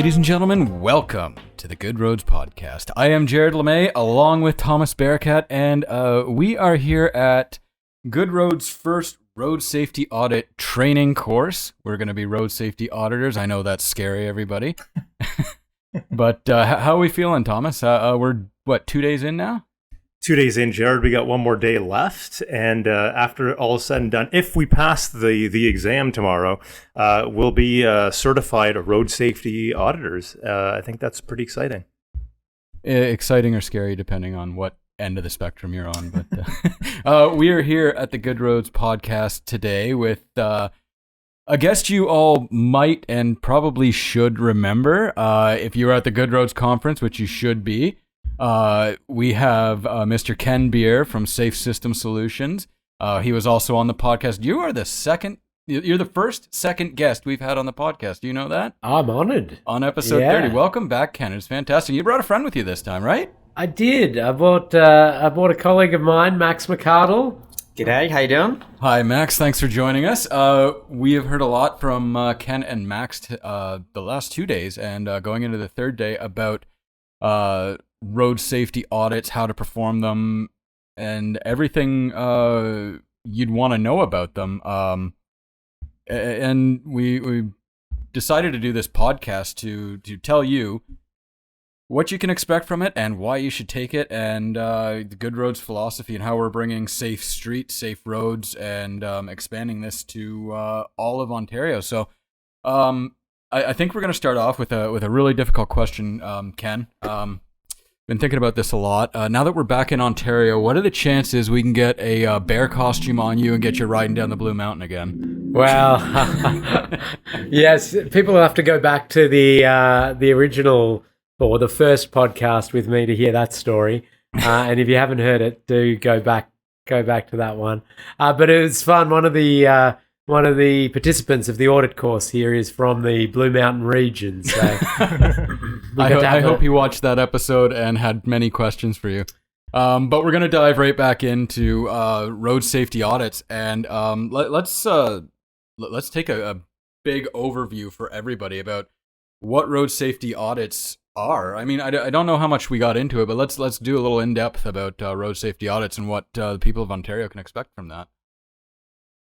Ladies and gentlemen, welcome to the Good Roads Podcast. I am Jared LeMay, along with Thomas Bearcat, and we are here at Good Roads' first road safety audit training course. We're going to be road safety auditors. I know that's scary, everybody. But how are we feeling, Thomas? We're, 2 days in now? 2 days in, Jared. We got one more day left, and after all is said and done, if we pass the exam tomorrow, we'll be certified road safety auditors. I think that's pretty exciting. Exciting or scary, depending on what end of the spectrum you're on. But we are here at the Good Roads Podcast today with a guest you all might and probably should remember if you were at the Good Roads Conference, which you should be. We have Mr. Kenn from Safe System Solutions. He was also on the podcast. You're the first second guest we've had on the podcast. Do you know that? I'm honored. On episode 30. Welcome back, Kenn. It's fantastic. You brought a friend with you this time, right? I did. I brought a colleague of mine, McCardel. G'day, how you doing? Hi, Max. Thanks for joining us. We have heard a lot from Kenn and Max the last 2 days and going into the third day about road safety audits, how to perform them, and everything you'd want to know about them. And we decided to do this podcast to tell you what you can expect from it and why you should take it, and the Good Roads philosophy and how we're bringing safe streets, safe roads, and expanding this to all of Ontario. So I think we're going to start off with a really difficult question, Kenn. Been thinking about this a lot. Now that we're back in Ontario, what are the chances we can get a bear costume on you and get you riding down the Blue Mountain again? Well, yes, people will have to go back to the original or the first podcast with me to hear that story. And if you haven't heard it, do go back to that one. But it was fun. One of the participants of the audit course here is from the Blue Mountain region. So I hope he watched that episode and had many questions for you. But we're going to dive right back into road safety audits. And let's take a big overview for everybody about what road safety audits are. I mean, I don't know how much we got into it, but let's do a little in-depth about road safety audits and what the people of Ontario can expect from that.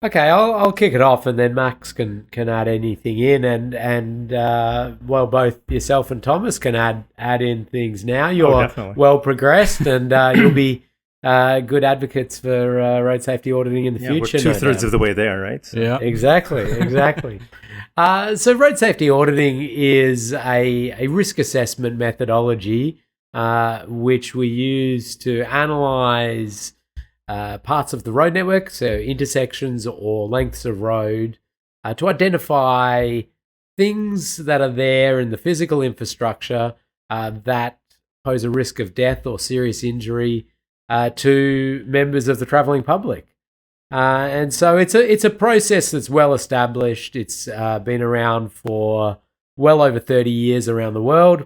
Okay, I'll kick it off, and then Max can add anything in, and both yourself and Thomas can add in things now. You're well progressed, and you'll be good advocates for road safety auditing in the future. We're 2/3 of the way there, right? So. Yeah, exactly. So road safety auditing is a risk assessment methodology which we use to analyze parts of the road network, so intersections or lengths of road, to identify things that are there in the physical infrastructure that pose a risk of death or serious injury to members of the travelling public. And so it's a process that's well established. It's been around for well over 30 years around the world.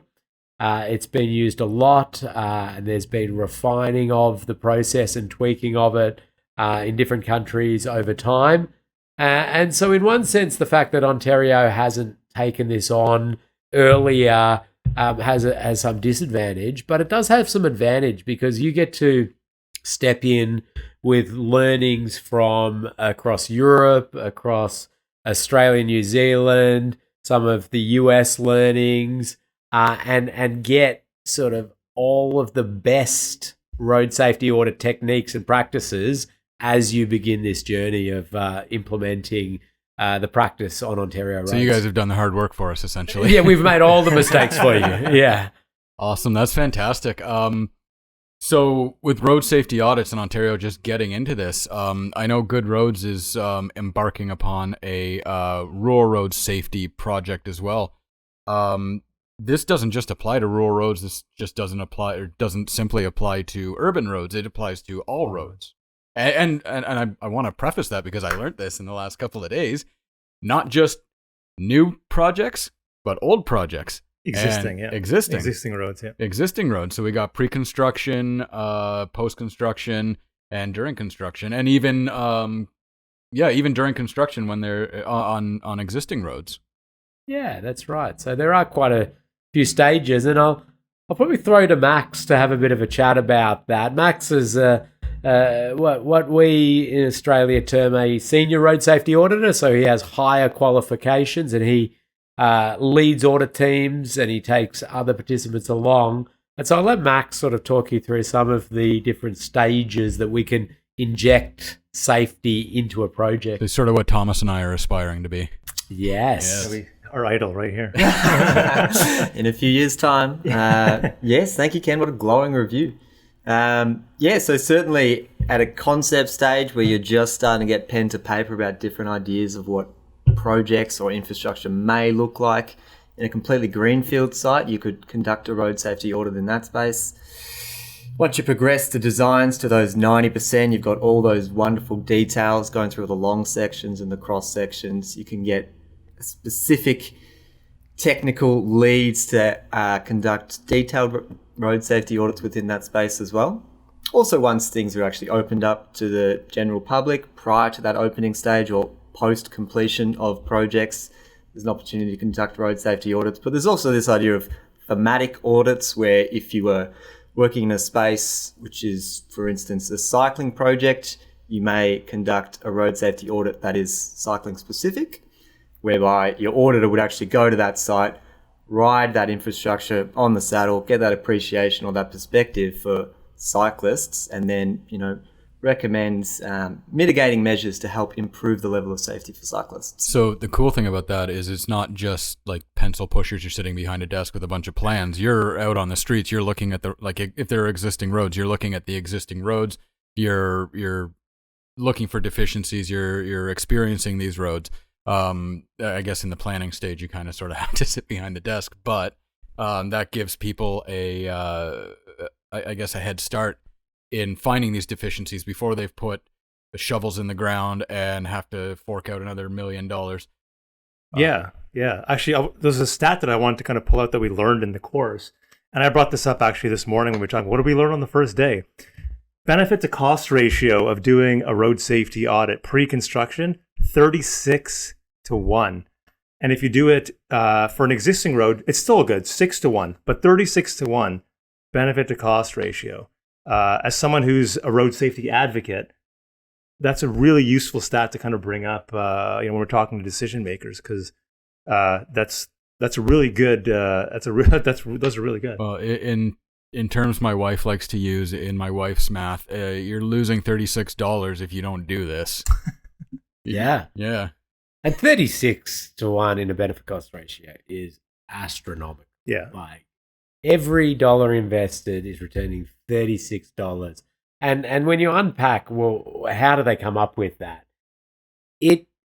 It's been used a lot, and there's been refining of the process and tweaking of it in different countries over time. And so in one sense, the fact that Ontario hasn't taken this on earlier has some disadvantage, but it does have some advantage because you get to step in with learnings from across Europe, across Australia, New Zealand, some of the US learnings, and get sort of all of the best road safety audit techniques and practices as you begin this journey of implementing the practice on Ontario roads. So you guys have done the hard work for us, essentially. Yeah, we've made all the mistakes for you. Yeah. Awesome. That's fantastic. So with road safety audits in Ontario, just getting into this, I know Good Roads is embarking upon a rural road safety project as well. This doesn't just apply to rural roads. This just doesn't simply apply to urban roads. It applies to all roads. And I want to preface that because I learned this in the last couple of days. Not just new projects, but old projects. Existing roads, yeah. Existing roads. So we got pre-construction, post-construction, and during construction, and even during construction when they're on existing roads. Yeah, that's right. So there are quite few stages, and I'll probably throw to Max to have a bit of a chat about that. Max is what we in Australia term a senior road safety auditor, so he has higher qualifications and he leads audit teams and he takes other participants along. And so I'll let Max sort of talk you through some of the different stages that we can inject safety into a project. It's sort of what Thomas and I are aspiring to be. Yes. Our idol right here. In a few years' time. Yes, thank you, Ken. What a glowing review. So certainly at a concept stage where you're just starting to get pen to paper about different ideas of what projects or infrastructure may look like. In a completely greenfield site, you could conduct a road safety audit in that space. Once you progress the designs to those 90%, you've got all those wonderful details going through the long sections and the cross sections. You can get specific technical leads to conduct detailed road safety audits within that space as well. Also, once things are actually opened up to the general public prior to that opening stage or post completion of projects, there's an opportunity to conduct road safety audits. But there's also this idea of thematic audits where if you were working in a space which is, for instance, a cycling project, you may conduct a road safety audit that is cycling specific, whereby your auditor would actually go to that site, ride that infrastructure on the saddle, get that appreciation or that perspective for cyclists, and then, recommends mitigating measures to help improve the level of safety for cyclists. So the cool thing about that is it's not just like pencil pushers. You're sitting behind a desk with a bunch of plans. You're out on the streets. You're looking at if there are existing roads, you're looking at the existing roads. You're looking for deficiencies. You're experiencing these roads. I guess in the planning stage, you kind of sort of have to sit behind the desk, but that gives people a head start in finding these deficiencies before they've put the shovels in the ground and have to fork out another $1 million. Yeah. Actually, there's a stat that I wanted to kind of pull out that we learned in the course. And I brought this up actually this morning when we were talking, what did we learn on the first day? Benefit to cost ratio of doing a road safety audit pre-construction, 36-1. And if you do it for an existing road, it's still good, 6-1, but 36-1 benefit to cost ratio. As someone who's a road safety advocate, that's a really useful stat to kind of bring up, when we're talking to decision makers, because that's a really good. Those are really good. Well, in terms my wife likes to use in my wife's math, you're losing $36 if you don't do this. Yeah. And 36-1 in a benefit cost ratio is astronomical. Yeah. Like every dollar invested is returning $36. And when you unpack, well, how do they come up with that?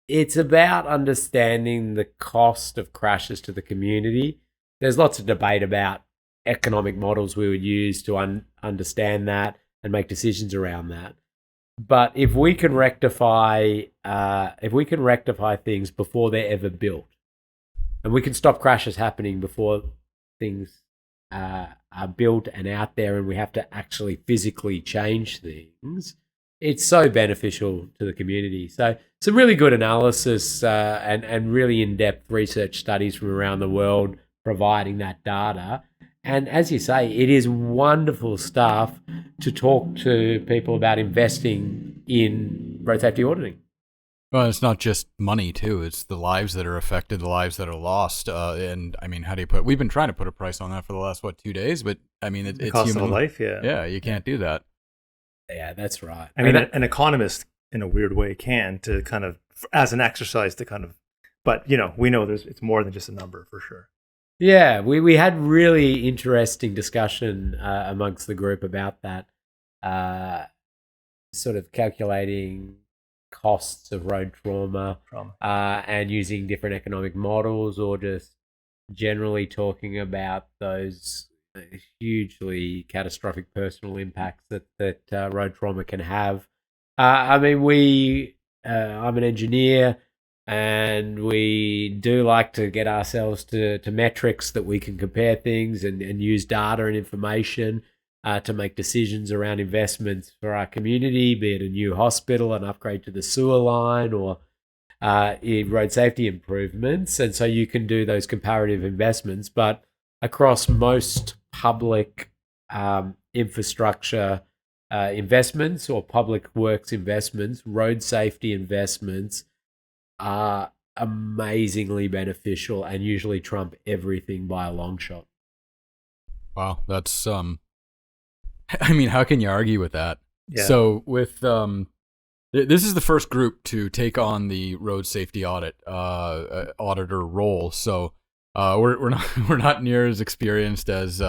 It's about understanding the cost of crashes to the community. There's lots of debate about economic models we would use to understand that and make decisions around that. But if we can rectify things before they're ever built, and we can stop crashes happening before things are built and out there, and we have to actually physically change things, it's so beneficial to the community. So some really good analysis and really in-depth research studies from around the world providing that data. And as you say, it is wonderful stuff to talk to people about investing in road safety auditing. Well, it's not just money too. It's the lives that are affected, the lives that are lost. And I mean, how do you we've been trying to put a price on that for the last, 2 days, but I mean, it's cost human of life. Yeah. Yeah. You can't do that. Yeah, that's right. I mean, an economist in a weird way can, to kind of, as an exercise to kind of, but we know it's more than just a number for sure. Yeah, we had really interesting discussion amongst the group about that, sort of calculating costs of road trauma. And using different economic models, or just generally talking about those hugely catastrophic personal impacts that road trauma can have. I mean, I'm an engineer, and we do like to get ourselves to metrics that we can compare things and use data and information to make decisions around investments for our community, be it a new hospital, an upgrade to the sewer line, or road safety improvements. And so you can do those comparative investments. But across most public infrastructure investments or public works investments, road safety investments are amazingly beneficial and usually trump everything by a long shot. Wow, that's I mean, how can you argue with that? Yeah. So with this is the first group to take on the road safety audit auditor role. So we're not near as experienced as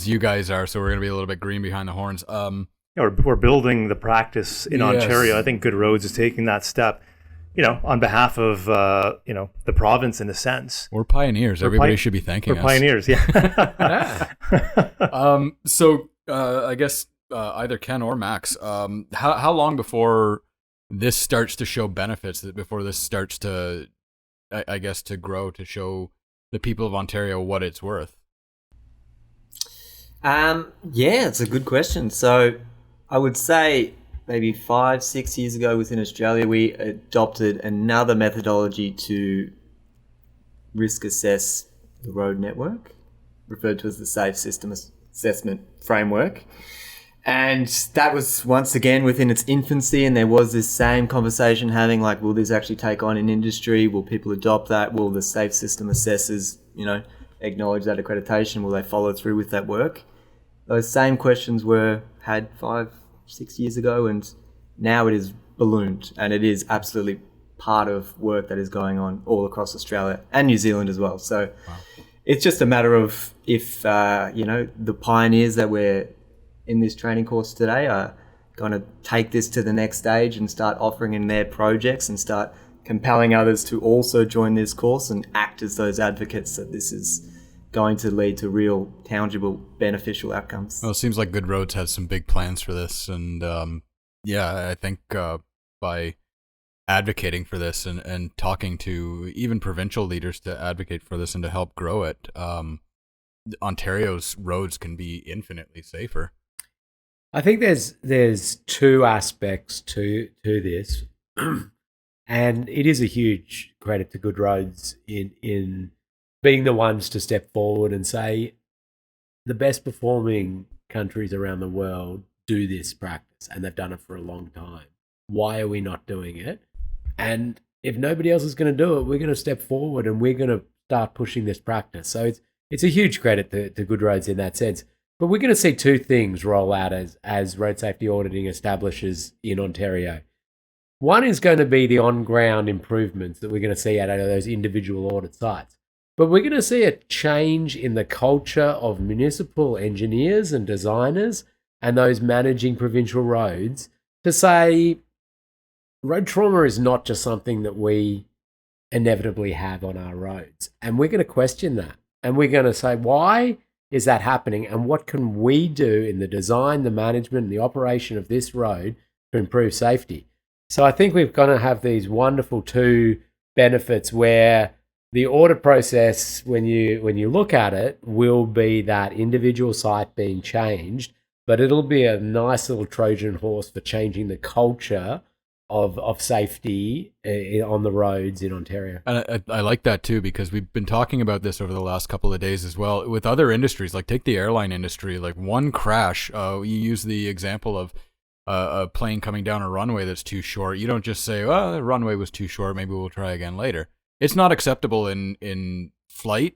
you guys are. So we're gonna be a little bit green behind the horns. We're building the practice in Yes. Ontario. I think Good Roads is taking that step, on behalf of the province in a sense. We're pioneers. Everybody should be thanking We're us. pioneers, yeah. So I guess either Ken or Max, how long before this starts to show benefits? Before this starts to, I guess, to grow, to show the people of Ontario what it's worth? Yeah, it's a good question. So I would say maybe 5-6 years ago within Australia, we adopted another methodology to risk assess the road network, referred to as the Safe System Assessment Framework. And that was once again within its infancy, and there was this same conversation having like, will this actually take on in industry? Will people adopt that? Will the safe system assessors, acknowledge that accreditation? Will they follow through with that work? Those same questions were had 5-6 years ago, and now it is ballooned, and it is absolutely part of work that is going on all across Australia and New Zealand as well. So It's just a matter of if, the pioneers that we're in this training course today are going to take this to the next stage and start offering in their projects and start compelling others to also join this course and act as those advocates that this is going to lead to real, tangible, beneficial outcomes. Well, it seems like Good Roads has some big plans for this, and I think by advocating for this and talking to even provincial leaders to advocate for this and to help grow it, Ontario's roads can be infinitely safer. I think there's two aspects to this, and it is a huge credit to Good Roads in being the ones to step forward and say the best performing countries around the world do this practice, and they've done it for a long time. Why are we not doing it? And if nobody else is going to do it, we're going to step forward and we're going to start pushing this practice. So it's a huge credit to Good Roads in that sense. But we're going to see two things roll out as road safety auditing establishes in Ontario. One is going to be the on-ground improvements that we're going to see out of those individual audit sites. But we're going to see a change in the culture of municipal engineers and designers and those managing provincial roads to say road trauma is not just something that we inevitably have on our roads. And we're going to question that. And we're going to say, why is that happening? And what can we do in the design, the management, and the operation of this road to improve safety? So I think we're going to have these wonderful two benefits where the audit process, when you look at it, will be that individual site being changed, but it'll be a nice little Trojan horse for changing the culture of safety on the roads in Ontario. And I like that too, because we've been talking about this over the last couple of days as well with other industries. Like take the airline industry, like one crash, you use the example of a plane coming down a runway that's too short. You don't just say, well, the runway was too short, maybe we'll try again later. It's not acceptable in flight.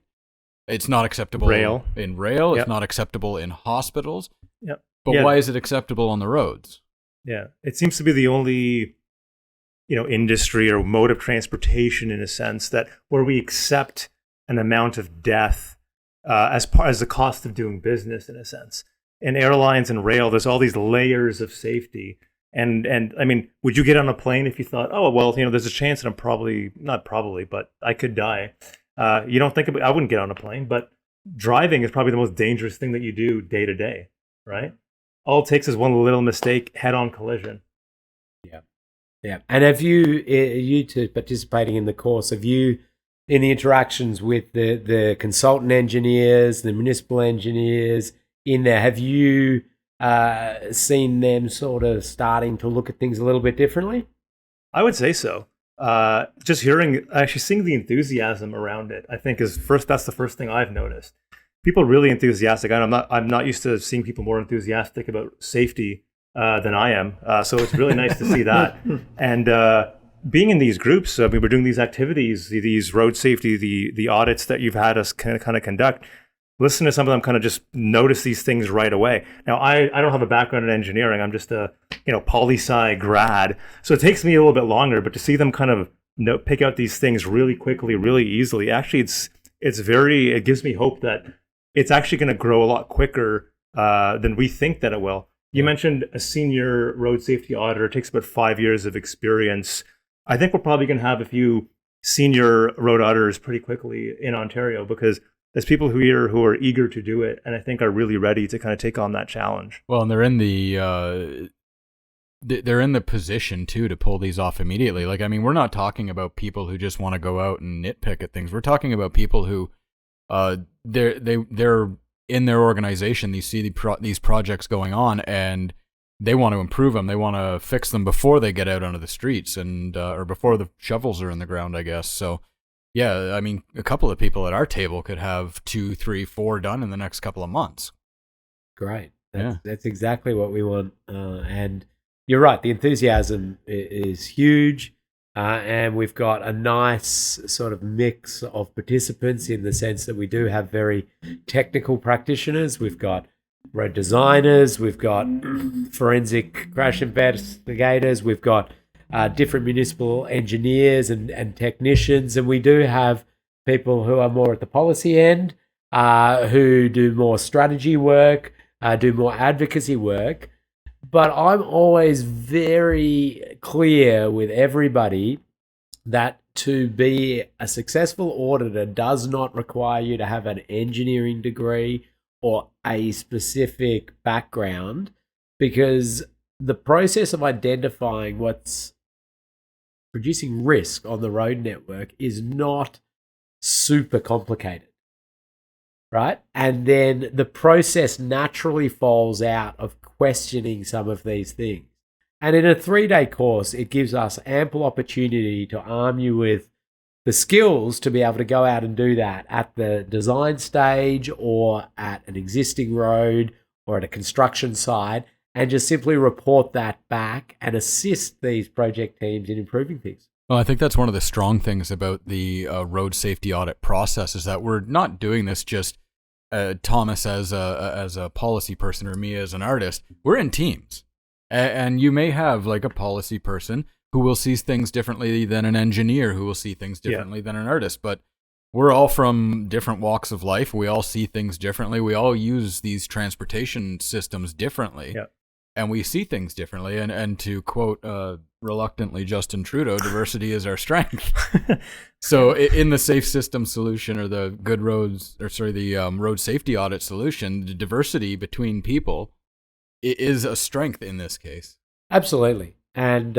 It's not acceptable in rail. Yep. It's not acceptable in hospitals. Yep. But why is it acceptable on the roads? Yeah. It seems to be the only industry or mode of transportation in a sense that where we accept an amount of death as the cost of doing business in a sense. In airlines and rail, there's all these layers of safety. And I mean, would you get on a plane if you thought, oh, well, there's a chance that but I could die. You don't think about, I wouldn't get on a plane, but driving is probably the most dangerous thing that you do day to day, right? All it takes is one little mistake, head-on collision. Yeah. And have you two participating in the course, have you, in the interactions with the consultant engineers, the municipal engineers in there, have you seen them sort of starting to look at things a little bit differently? I would say so. Just seeing the enthusiasm around it, I think that's the first thing I've noticed. people really enthusiastic. I'm not used to seeing people more enthusiastic about safety than I am. So it's really nice to see that. And being in these groups, I mean, we're doing these activities, these road safety, the audits that you've had us kind of conduct. Listen to some of them, kind of just notice these things right away. Now, I don't have a background in engineering. I'm just a poli-sci grad, so it takes me a little bit longer. But to see them kind of pick out these things really quickly, really easily, actually, it gives me hope that it's actually going to grow a lot quicker than we think that it will. You mentioned a senior road safety auditor. It takes about 5 years of experience. I think we're probably going to have a few senior road auditors pretty quickly in Ontario, because there's people who are eager to do it, and I think are really ready to kind of take on that challenge. Well, and they're in the position too to pull these off immediately. Like, I mean, we're not talking about people who just want to go out and nitpick at things. We're talking about people who they're in their organization. They see these projects going on, and they want to improve them. They want to fix them before they get out onto the streets, and or before the shovels are in the ground, I guess. So, yeah, I mean, a couple of people at our table could have 2, 3, 4 done in the next couple of months. Great. That's exactly what we want. And you're right. The enthusiasm is huge. And we've got a nice sort of mix of participants, in the sense that we do have very technical practitioners. We've got road designers. We've got forensic crash investigators. We've got different municipal engineers and technicians. And we do have people who are more at the policy end, who do more strategy work, do more advocacy work. But I'm always very clear with everybody that to be a successful auditor does not require you to have an engineering degree or a specific background, because the process of identifying what's producing risk on the road network is not super complicated, right? And then the process naturally falls out of questioning some of these things. And in a 3-day course, it gives us ample opportunity to arm you with the skills to be able to go out and do that at the design stage, or at an existing road, or at a construction site, and just simply report that back and assist these project teams in improving things. Well, I think that's one of the strong things about the road safety audit process, is that we're not doing this just Thomas as a policy person or me as an artist. We're in teams, and you may have like a policy person who will see things differently than an engineer who will see things differently than an artist. But we're all from different walks of life. We all see things differently. We all use these transportation systems differently. Yeah. And we see things differently. And to quote reluctantly Justin Trudeau, diversity is our strength. So in the safe system solution, or the good roads, the road safety audit solution, the diversity between people is a strength in this case. Absolutely. And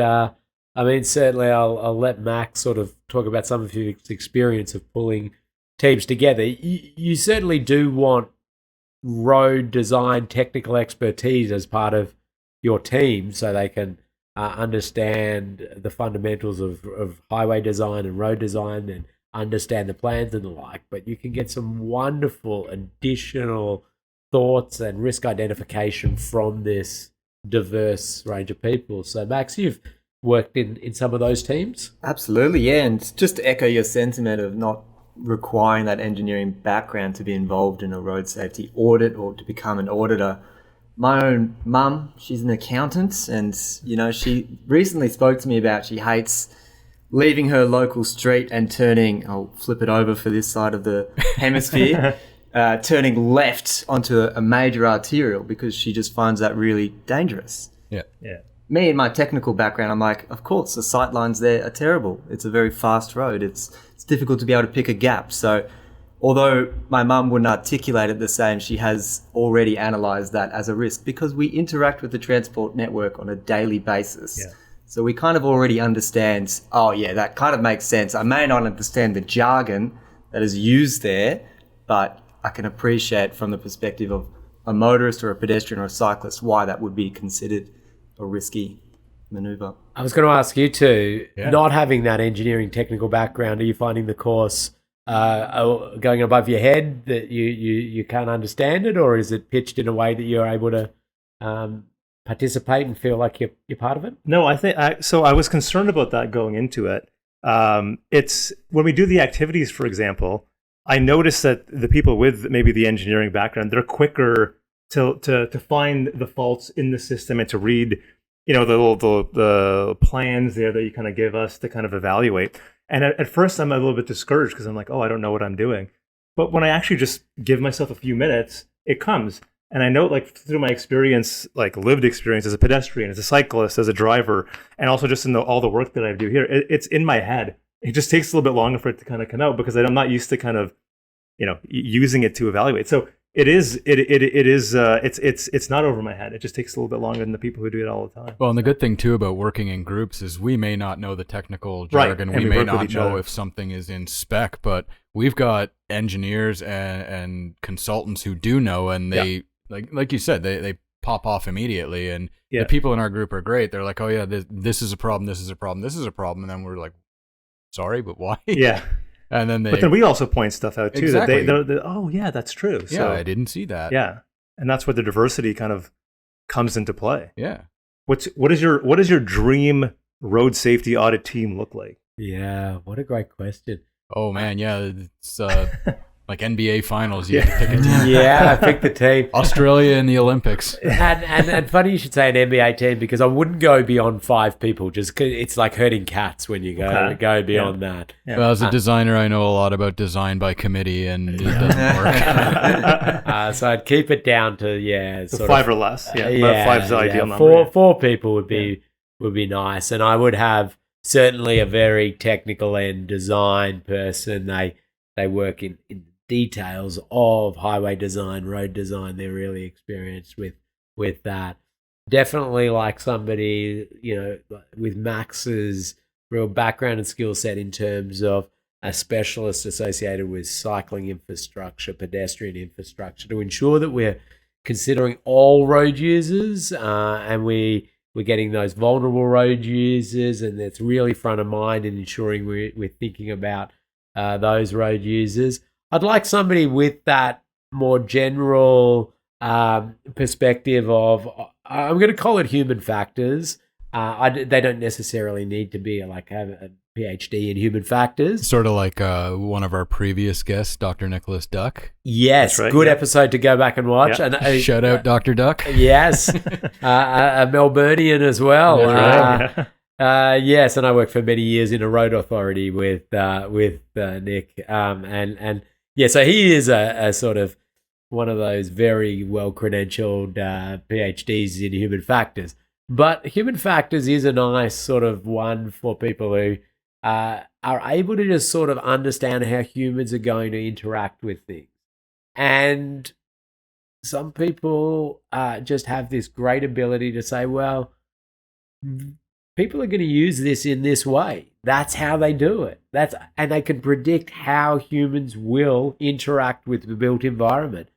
I mean, certainly I'll let Max sort of talk about some of his experience of pulling teams together. You certainly do want road design technical expertise as part of your team, so they can understand the fundamentals of highway design and road design, and understand the plans and the like. But you can get some wonderful additional thoughts and risk identification from this diverse range of people. So Max, you've worked in some of those teams? Absolutely, yeah. And just to echo your sentiment of not requiring that engineering background to be involved in a road safety audit or to become an auditor. My own mum, she's an accountant, and she recently spoke to me about she hates leaving her local street and turning, I'll flip it over for this side of the hemisphere, turning left onto a major arterial, because she just finds that really dangerous. Yeah. Me and my technical background, I'm like, of course, the sight lines there are terrible. It's a very fast road. It's difficult to be able to pick a gap. So although my mum wouldn't articulate it the same, she has already analysed that as a risk, because we interact with the transport network on a daily basis. Yeah. So we kind of already understand, oh yeah, that kind of makes sense. I may not understand the jargon that is used there, but I can appreciate from the perspective of a motorist or a pedestrian or a cyclist why that would be considered a risky manoeuvre. I was going to ask you too, not having that engineering technical background, are you finding the course going above your head that you can't understand it, or is it pitched in a way that you're able to participate and feel like you're part of it? No, so I was concerned about that going into it. It's when we do the activities, for example, I noticed that the people with maybe the engineering background, they're quicker to find the faults in the system and to read, the plans there that you kind of give us to kind of evaluate. And at first I'm a little bit discouraged because I'm like, oh, I don't know what I'm doing. But when I actually just give myself a few minutes, it comes. And I know, like, through my experience, like lived experience as a pedestrian, as a cyclist, as a driver, and also just in all the work that I do here, it's in my head. It just takes a little bit longer for it to kind of come out because I'm not used to kind of, using it to evaluate. So it's not over my head. It just takes a little bit longer than the people who do it all the time. Well, and the good thing too about working in groups is we may not know the technical jargon. Right. We may not know if something is in spec, but we've got engineers and consultants who do know, and they like you said, they pop off immediately. And the people in our group are great. They're like, oh yeah, this is a problem. This is a problem. This is a problem. And then we're like, sorry, but why? Yeah. And then but then we also point stuff out too. Exactly. That oh yeah, that's true. Yeah, So, I didn't see that. yeah, and that's where the diversity kind of comes into play. Yeah. What is your dream road safety audit team look like? Yeah, what a great question. Oh man, yeah, it's like NBA finals. You have to pick a team. Yeah, I picked the team. Australia in the Olympics. And funny you should say an NBA team, because I wouldn't go beyond 5 people. Just 'cause it's like herding cats when you go beyond that. Yeah. Well, as a designer, I know a lot about design by committee, and it doesn't work. So I'd keep it down to So 5 or less. Yeah, about 5's the ideal number. Four people would be nice, and I would have certainly a very technical and design person. They work in details of highway design, road design. They're really experienced with that. Definitely like somebody, with Max's real background and skill set in terms of a specialist associated with cycling infrastructure, pedestrian infrastructure, to ensure that we're considering all road users, and we're getting those vulnerable road users, and it's really front of mind in ensuring we're thinking about those road users. I'd like somebody with that more general perspective of, I'm going to call it human factors. They don't necessarily need to be have a PhD in human factors. Sort of like one of our previous guests, Dr. Nicholas Duck. Yes, right, good episode to go back and watch. Yeah. And, Shout out, Dr. Duck. Yes, a Melburnian as well. That's right. Yes, and I worked for many years in a road authority with Nick, and yeah, so he is a sort of one of those very well credentialed PhDs in human factors. But human factors is a nice sort of one for people who are able to just sort of understand how humans are going to interact with things. And some people just have this great ability to say, well, people are going to use this in this way. That's how they do it. And they can predict how humans will interact with the built environment.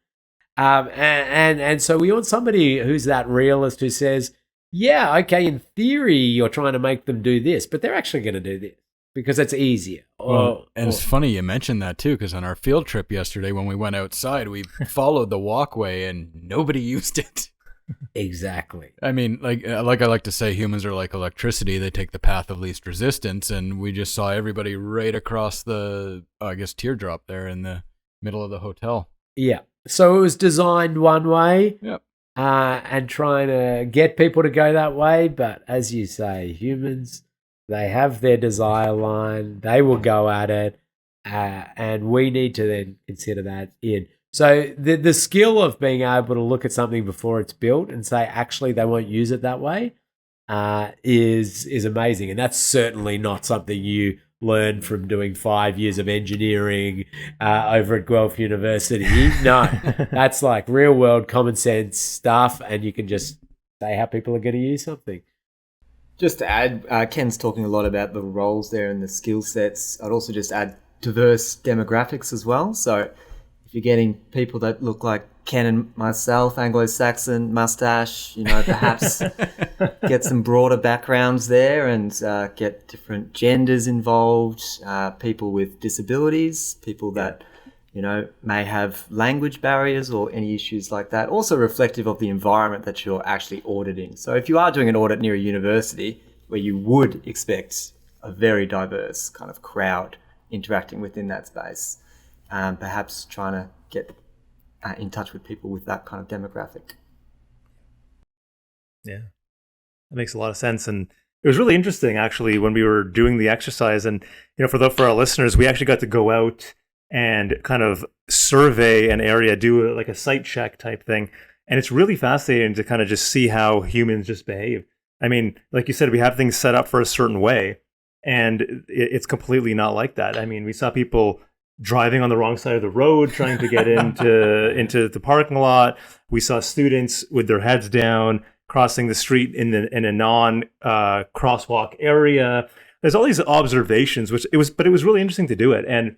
And so we want somebody who's that realist who says, yeah, okay, in theory, you're trying to make them do this, but they're actually going to do this because it's easier. It's funny you mentioned that too, because on our field trip yesterday, when we went outside, we followed the walkway and nobody used it. Exactly. I mean, like I like to say, humans are like electricity. They take the path of least resistance, and we just saw everybody right across the, teardrop there in the middle of the hotel. Yeah. So it was designed one way. Yep. And trying to get people to go that way. But as you say, humans, they have their desire line. They will go at it. And we need to then consider that in. So the skill of being able to look at something before it's built and say, actually, they won't use it that way is amazing. And that's certainly not something you learn from doing 5 years of engineering over at Guelph University. No, that's like real world common sense stuff, and you can just say how people are going to use something. Just to add, Ken's talking a lot about the roles there and the skill sets. I'd also just add diverse demographics as well. So if you're getting people that look like Ken and myself, Anglo-Saxon, mustache, perhaps get some broader backgrounds there and get different genders involved, people with disabilities, people that, may have language barriers or any issues like that. Also reflective of the environment that you're actually auditing. So if you are doing an audit near a university where you would expect a very diverse kind of crowd interacting within that space, perhaps trying to get in touch with people with that kind of demographic. Yeah, that makes a lot of sense. And it was really interesting, actually, when we were doing the exercise. And, for our listeners, we actually got to go out and kind of survey an area, do like a site check type thing. And it's really fascinating to kind of just see how humans just behave. I mean, like you said, we have things set up for a certain way, and it's completely not like that. I mean, we saw people driving on the wrong side of the road, trying to get into the parking lot. We saw students with their heads down, crossing the street in a non crosswalk area. There's all these observations, but it was really interesting to do it. And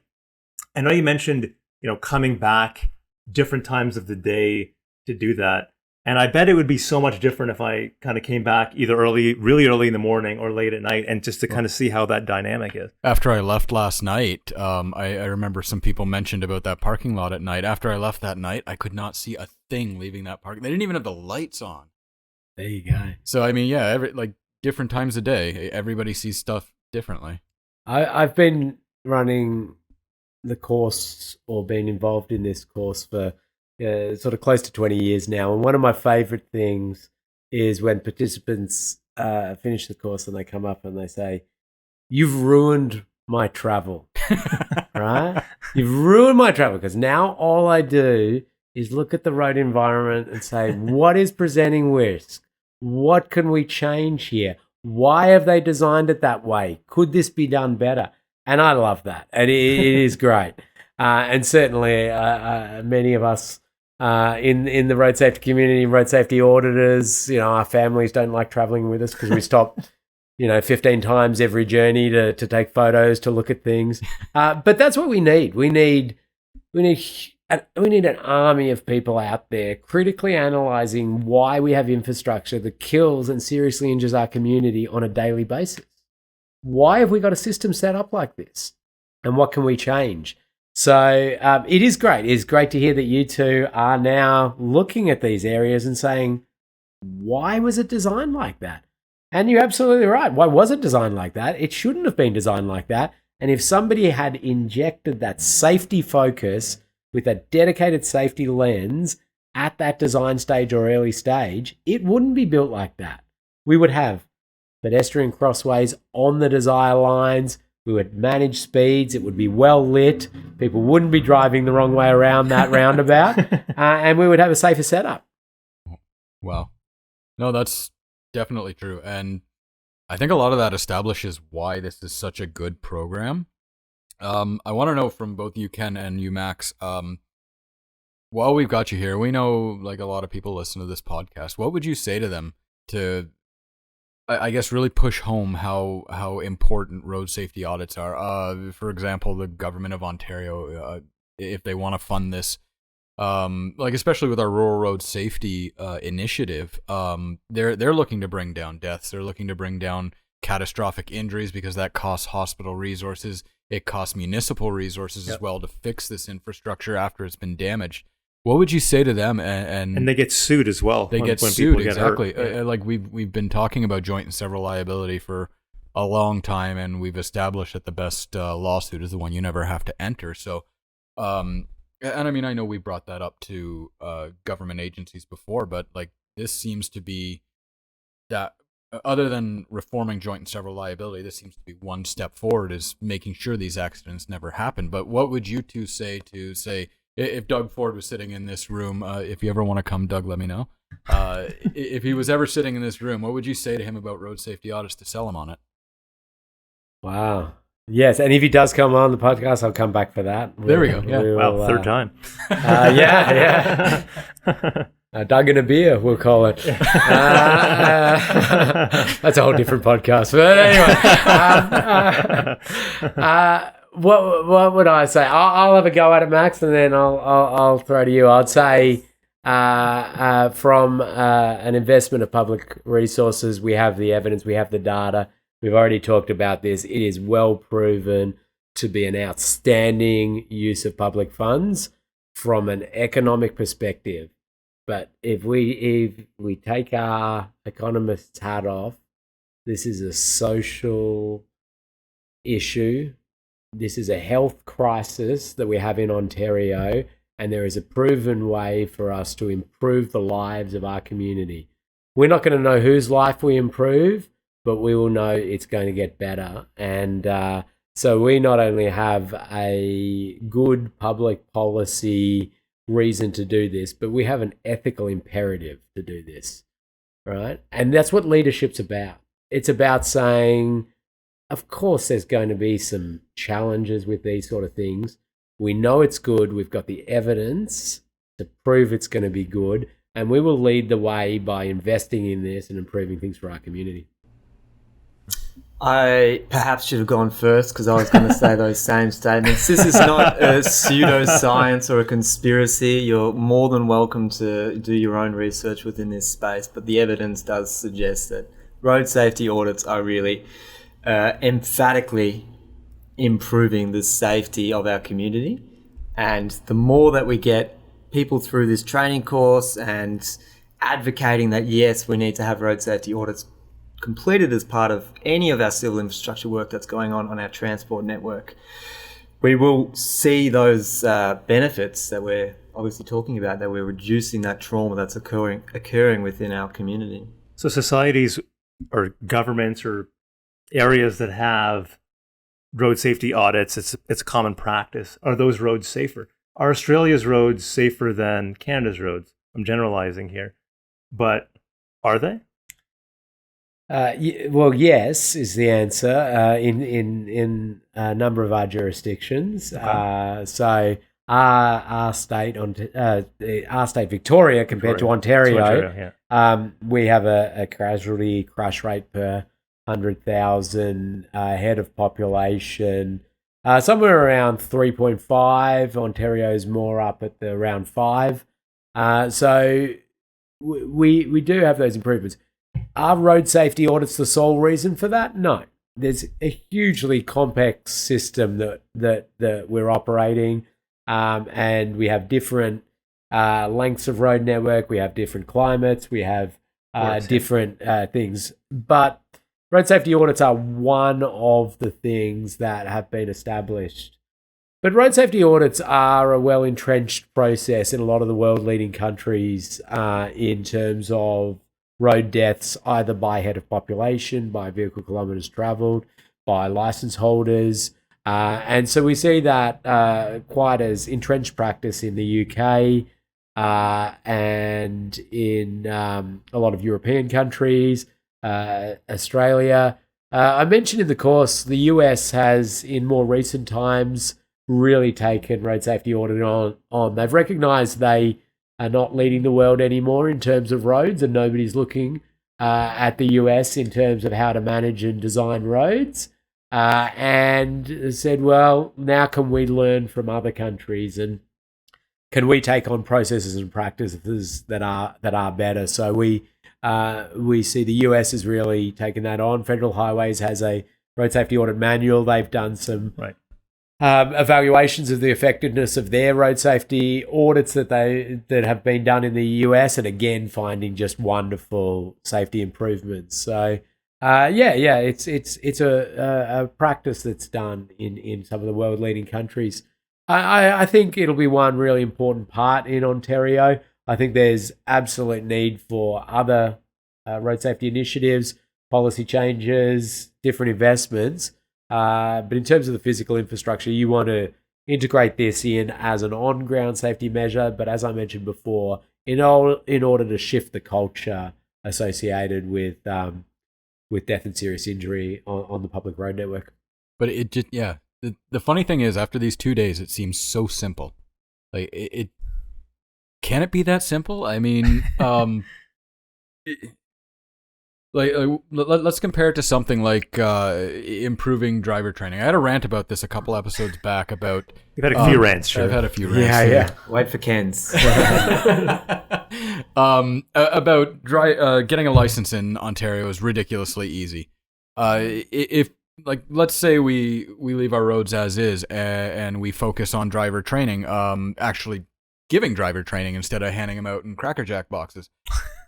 I know you mentioned, coming back different times of the day to do that. And I bet it would be so much different if I kind of came back either really early in the morning or late at night, and just to kind of see how that dynamic is. After I left last night, I remember some people mentioned about that parking lot at night. After I left that night, I could not see a thing leaving that park. They didn't even have the lights on. There you go. So, I mean, yeah, different times a day, everybody sees stuff differently. I've been running the course or been involved in this course for sort of close to 20 years now. And one of my favorite things is when participants finish the course and they come up and they say, "You've ruined my travel," right? "You've ruined my travel," because now all I do is look at the road environment and say, what is presenting risk? What can we change here? Why have they designed it that way? Could this be done better? And I love that. And it is great. And certainly many of us in the road safety community, road safety auditors, our families don't like traveling with us because we stop, 15 times every journey to take photos, to look at things. But that's what we need. We need an army of people out there critically analysing why we have infrastructure that kills and seriously injures our community on a daily basis. Why have we got a system set up like this? And what can we change? So it is great. It's great to hear that you two are now looking at these areas and saying, why was it designed like that? And you're absolutely right. Why was it designed like that? It shouldn't have been designed like that. And if somebody had injected that safety focus with a dedicated safety lens at that design stage or early stage, it wouldn't be built like that. We would have pedestrian crossways on the desire lines. We would manage speeds. It would be well lit. People wouldn't be driving the wrong way around that roundabout. And we would have a safer setup. Wow. No, that's definitely true. And I think a lot of that establishes why this is such a good program. I want to know from both you, Ken, and you, Max, while we've got you here, we know like a lot of people listen to this podcast. What would you say to them to, I guess, really push home how important road safety audits are? For example, the government of Ontario, if they want to fund this, like especially with our rural road safety initiative, they're looking to bring down deaths. They're looking to bring down catastrophic injuries because that costs hospital resources. It costs municipal resources as well to fix this infrastructure after it's been damaged. What would you say to them? And they get sued as well. They get sued, exactly. Like we've been talking about joint and several liability for a long time, and we've established that the best lawsuit is the one you never have to enter. So, and I mean, I know we brought that up to government agencies before, but like this seems to be that, other than reforming joint and several liability, this seems to be one step forward, is making sure these accidents never happen. But what would you two say to say, if Doug Ford was sitting in this room, if you ever want to come, Doug, let me know. If he was ever sitting in this room, what would you say to him about road safety audits to sell him on it? Wow. Yes, and if he does come on the podcast, I'll come back for that. There we go. Yeah. Third time. Yeah. Doug and a beer, we'll call it. That's a whole different podcast. But anyway, what would I say? I'll have a go at it, Max, and then I'll throw to you. I'd say from an investment of public resources, we have the evidence, we have the data. We've already talked about this. It is well proven to be an outstanding use of public funds from an economic perspective. But if we take our economist's hat off, this is a social issue. This is a health crisis that we have in Ontario, and there is a proven way for us to improve the lives of our community. We're not going to know whose life we improve, but we will know it's going to get better. And so we not only have a good public policy reason to do this, but we have an ethical imperative to do this, right? And that's what leadership's about. It's about saying, of course, there's going to be some challenges with these sort of things. We know it's good. We've got the evidence to prove it's going to be good. And we will lead the way by investing in this and improving things for our community. I perhaps should have gone first because I was going to say those same statements. This is not a pseudoscience or a conspiracy. You're more than welcome to do your own research within this space, but the evidence does suggest that road safety audits are really emphatically improving the safety of our community. And the more that we get people through this training course and advocating that, yes, we need to have road safety audits completed as part of any of our civil infrastructure work that's going on our transport network, we will see those benefits that we're obviously talking about, that we're reducing that trauma that's occurring within our community. So societies or governments or areas that have road safety audits, it's common practice. Are those roads safer? Are Australia's roads safer than Canada's roads? I'm generalizing here, but are they? Well, yes, is the answer in a number of our jurisdictions. Okay. So our state Victoria compared to Ontario, we have a casualty crash rate per 100,000 head of population, somewhere around 3.5. Ontario's more up at around 5. So we do have those improvements. Are road safety audits the sole reason for that? No. There's a hugely complex system that we're operating, and we have different lengths of road network. We have different climates. We have different things. But road safety audits are one of the things that have been established. But road safety audits are a well-entrenched process in a lot of the world-leading countries in terms of road deaths, either by head of population, by vehicle kilometres travelled, by licence holders. And so we see that quite as entrenched practice in the UK and in a lot of European countries, Australia. I mentioned in the course, the US has, in more recent times, really taken road safety audit on. They've recognised they are not leading the world anymore in terms of roads, and nobody's looking at the US in terms of how to manage and design roads, and said, well, now can we learn from other countries, and can we take on processes and practices that are better? So we see the US has really taken that on. Federal Highways has a road safety audit manual. They've done some evaluations of the effectiveness of their road safety audits that have been done in the US, and again finding just wonderful safety improvements. So it's a practice that's done in some of the world leading countries. I think it'll be one really important part in Ontario. I think there's absolute need for other road safety initiatives, policy changes, different investments. But in terms of the physical infrastructure, you want to integrate this in as an on-ground safety measure. But as I mentioned before, in order to shift the culture associated with death and serious injury on the public road network. But it just, the funny thing is, after these 2 days, it seems so simple. Like it can it be that simple? I mean, let's compare it to something like improving driver training. I had a rant about this a couple episodes back about. You've had a few rants, sure. I've had a few rants. Yeah. Wait for Ken's. About getting a license in Ontario is ridiculously easy. If let's say we leave our roads as is and we focus on driver training, actually giving driver training instead of handing them out in Cracker Jack boxes.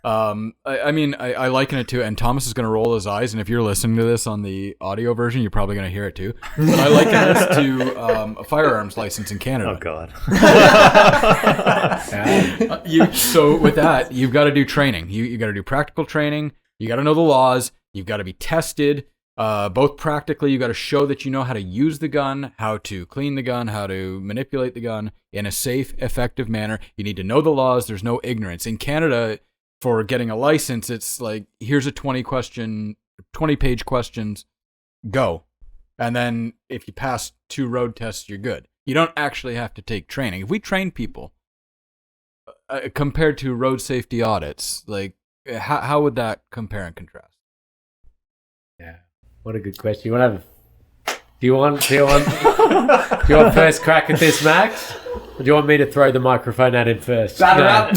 I liken it to, and Thomas is going to roll his eyes, and if you're listening to this on the audio version, you're probably going to hear it too. But I liken this to a firearms license in Canada. Oh, God. So with that, you've got to do training. You got to do practical training. You got to know the laws. You've got to be tested. Both practically, you got to show that you know how to use the gun, how to clean the gun, how to manipulate the gun in a safe, effective manner. You need to know the laws. There's no ignorance. In Canada, for getting a license, it's like, here's a 20-page questions, go. And then if you pass 2 road tests, you're good. You don't actually have to take training. If we train people compared to road safety audits, like how would that compare and contrast? Yeah, what a good question. Do you want first crack at this, Max? Or do you want me to throw the microphone at him first? No,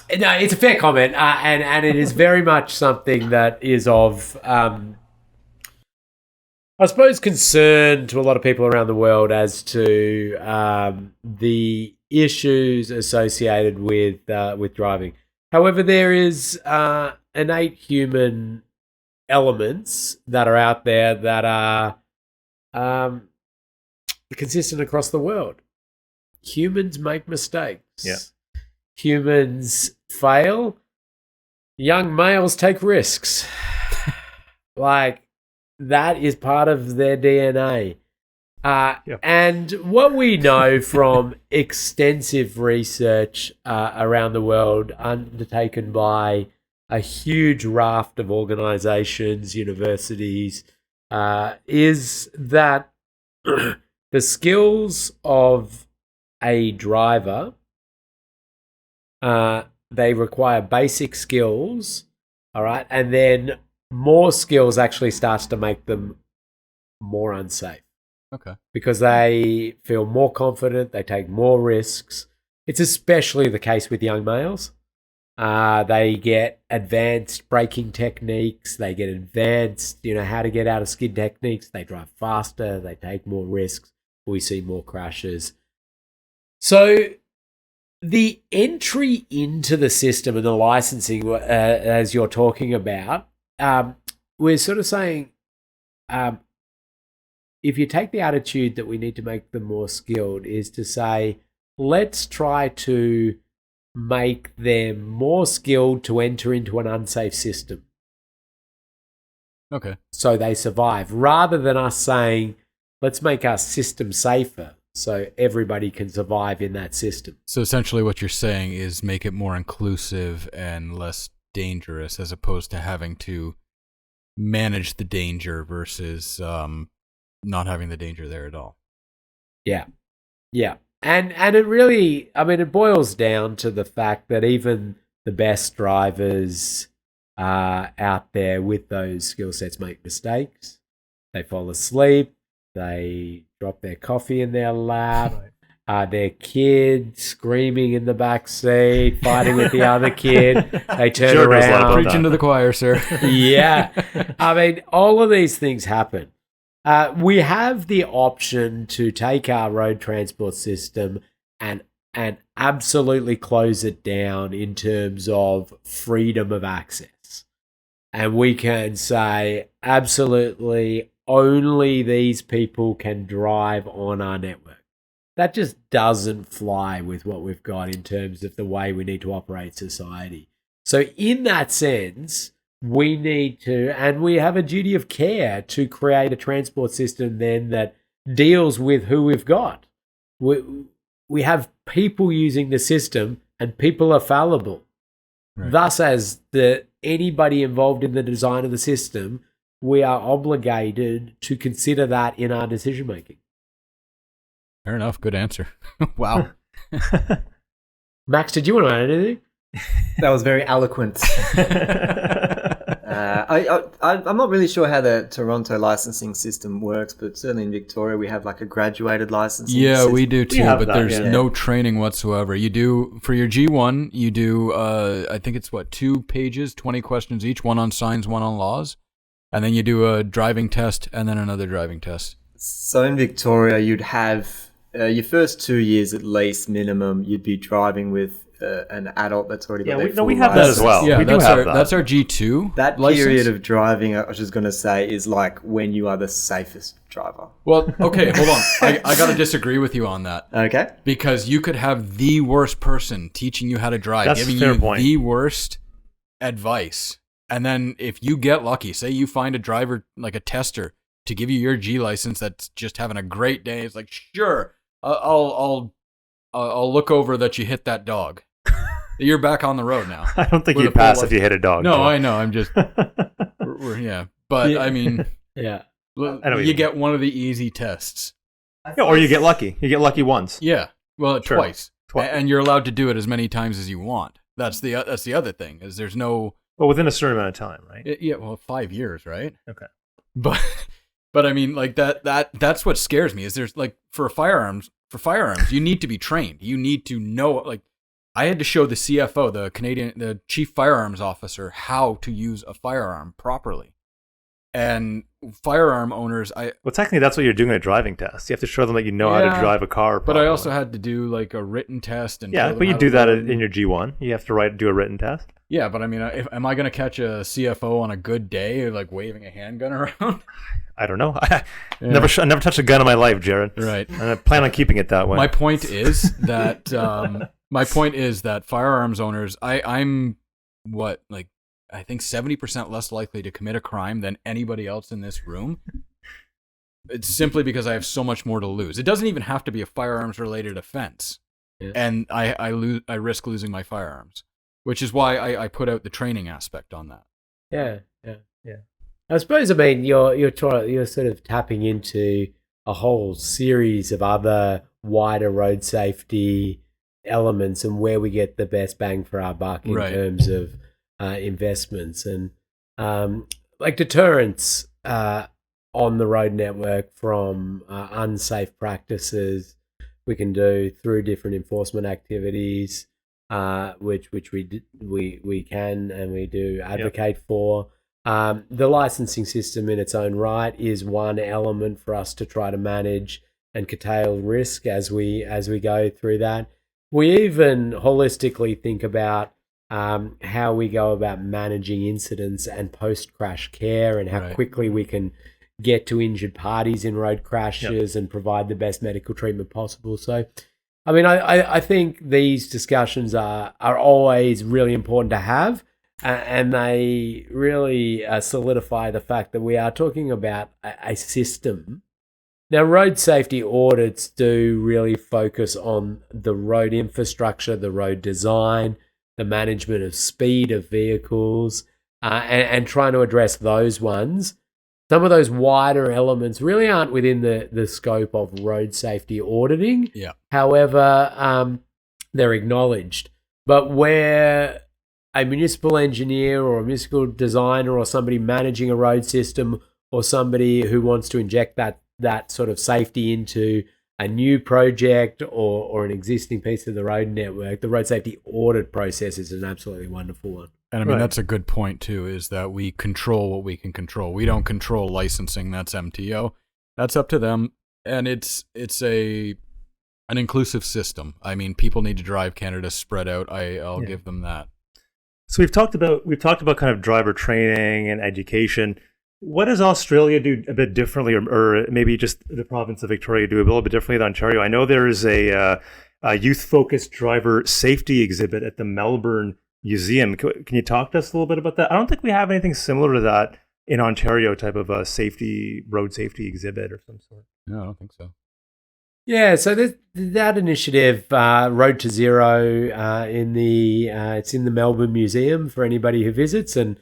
it's a fair comment, and it is very much something that is of, I suppose, concern to a lot of people around the world as to the issues associated with driving. However, there is innate human elements that are out there that are consistent across the world. Humans make mistakes. Yeah. Humans fail. Young males take risks. That is part of their DNA. And what we know from extensive research around the world undertaken by a huge raft of organizations, universities, is that the skills of a driver, they require basic skills, all right, and then more skills actually starts to make them more unsafe. Okay. Because they feel more confident, they take more risks. It's especially the case with young males. They get advanced braking techniques. They get advanced, how to get out of skid techniques. They drive faster. They take more risks. We see more crashes. So the entry into the system and the licensing, as you're talking about, we're sort of saying, if you take the attitude that we need to make them more skilled, is to say, let's try to make them more skilled to enter into an unsafe system. Okay. So they survive, rather than us saying, let's make our system safer so everybody can survive in that system. So essentially what you're saying is make it more inclusive and less dangerous, as opposed to having to manage the danger versus not having the danger there at all. Yeah. And it really, it boils down to the fact that even the best drivers out there with those skill sets make mistakes. They fall asleep. They drop their coffee in their lap. Their kid screaming in the back seat, fighting with the other kid. They turn around. Preaching to the choir, sir. Yeah. All of these things happen. We have the option to take our road transport system and absolutely close it down in terms of freedom of access. And we can say, absolutely, only these people can drive on our network. That just doesn't fly with what we've got in terms of the way we need to operate society. So in that sense, we need to, and we have a duty of care to create a transport system then that deals with who we've got. We have people using the system, and people are fallible. Right. Thus, as anybody involved in the design of the system, we are obligated to consider that in our decision making. Fair enough. Good answer. Wow. Max, did you want to add anything? That was very eloquent. I'm not really sure how the Toronto licensing system works, but certainly in Victoria we have like a graduated licensing Yeah, system. we do too, have but that, there's yeah. no training whatsoever. You do, for your G1, you do, I think it's 2 pages, 20 questions each, one on signs, one on laws. And then you do a driving test and then another driving test. So in Victoria, you'd have your first 2 years at least minimum, you'd be driving with an adult that's already got their full we have that as license. well. Yeah, we do that's have our that. that's our G2 That license. period of driving, I was just going to say, is like when you are the safest driver. Well, okay, hold on. I got to disagree with you on that. Okay. Because you could have the worst person teaching you how to drive, That's a giving fair you point. the worst advice. And then if you get lucky, say you find a driver, like a tester, to give you your G license that's just having a great day, it's like, sure, I'll look over that you hit that dog. You're back on the road now. I don't think With you'd a full pass life. if you hit a dog. No, Joe. I know. I'm just, yeah. But Yeah. I mean, Yeah. I know what you you mean. get one of the easy tests. Yeah, or you get lucky. You get lucky once. Yeah. Well, Sure. twice. Twi- And you're allowed to do it as many times as you want. That's the other thing, is there's no, Well, within a certain amount of time, right? yeah, well, 5 years, right? Okay. But I mean, like that's what scares me, is there's like for firearms, you need to be trained. You need to know, like, I had to show the CFO, the chief firearms officer, how to use a firearm properly. And firearm owners, Well, technically, that's what you're doing at a driving test. You have to show them that you know how Yeah, to drive a car. but Properly. I also had to do like a written test and Yeah, show them but you how do to that learn. in your G1. You have to do a written test. Yeah, but I mean, am I going to catch a CFO on a good day, like waving a handgun around? I don't know. I never touched a gun in my life, Jared. Right. And I plan on keeping it that way. My point is that firearms owners, I'm what, like, I think 70% less likely to commit a crime than anybody else in this room. It's simply because I have so much more to lose. It doesn't even have to be a firearms related offense, Yeah. and I risk losing my firearms, which is why I put out the training aspect on that. Yeah. I suppose, I mean, you're sort of tapping into a whole series of other wider road safety elements and where we get the best bang for our buck in Right. terms of investments and like deterrence on the road network from unsafe practices we can do through different enforcement activities, which we can and we do advocate for. The licensing system in its own right is one element for us to try to manage and curtail risk as we go through that. We even holistically think about how we go about managing incidents and post-crash care and how Right. quickly we can get to injured parties in road crashes and provide the best medical treatment possible. So, I mean, I think these discussions are always really important to have, and they really solidify the fact that we are talking about a system. Now, road safety audits do really focus on the road infrastructure, the road design, the management of speed of vehicles, and trying to address those ones. Some of those wider elements really aren't within the scope of road safety auditing. Yeah. However, they're acknowledged. But where a municipal engineer or a municipal designer or somebody managing a road system or somebody who wants to inject that sort of safety into a new project or an existing piece of the road network, the road safety audit process is an absolutely wonderful one. And I mean, Right. that's a good point too, is that we control what we can control. We don't control licensing. That's MTO. That's up to them. And it's an inclusive system. I mean, people need to drive Canada spread out. I'll give them that. So we've talked about kind of driver training and education. What does Australia do a bit differently, or maybe just the province of Victoria do a little bit differently than Ontario? I know there is a youth-focused driver safety exhibit at the Melbourne Museum. Can you talk to us a little bit about that? I don't think we have anything similar to that in Ontario, type of a road safety exhibit or some sort. No, I don't think so. Yeah, so there's that initiative, Road to Zero, it's in the Melbourne Museum for anybody who visits. And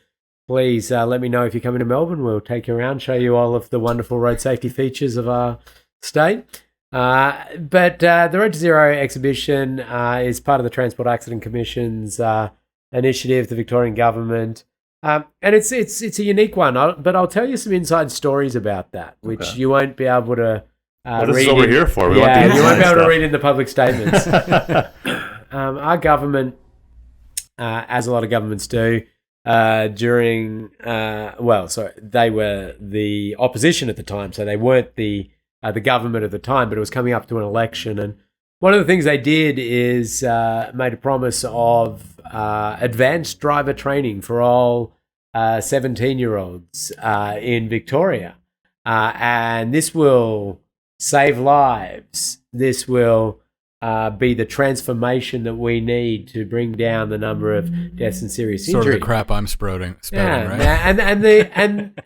please let me know if you're coming to Melbourne. We'll take you around, show you all of the wonderful road safety features of our state. But the Road to Zero exhibition is part of the Transport Accident Commission's initiative, the Victorian government. And it's a unique one, but I'll tell you some inside stories about that, which you won't be able to Well, this read is what we're here for. We want the you won't inside be able to stuff. read in the public statements. Our government, as a lot of governments do, during they were the opposition at the time, so they weren't the government at the time, but it was coming up to an election. And one of the things they did is made a promise of advanced driver training for all 17-year-olds in Victoria. And this will save lives. This will be the transformation that we need to bring down the number of deaths and serious injury. Sort of the crap I'm spouting, right?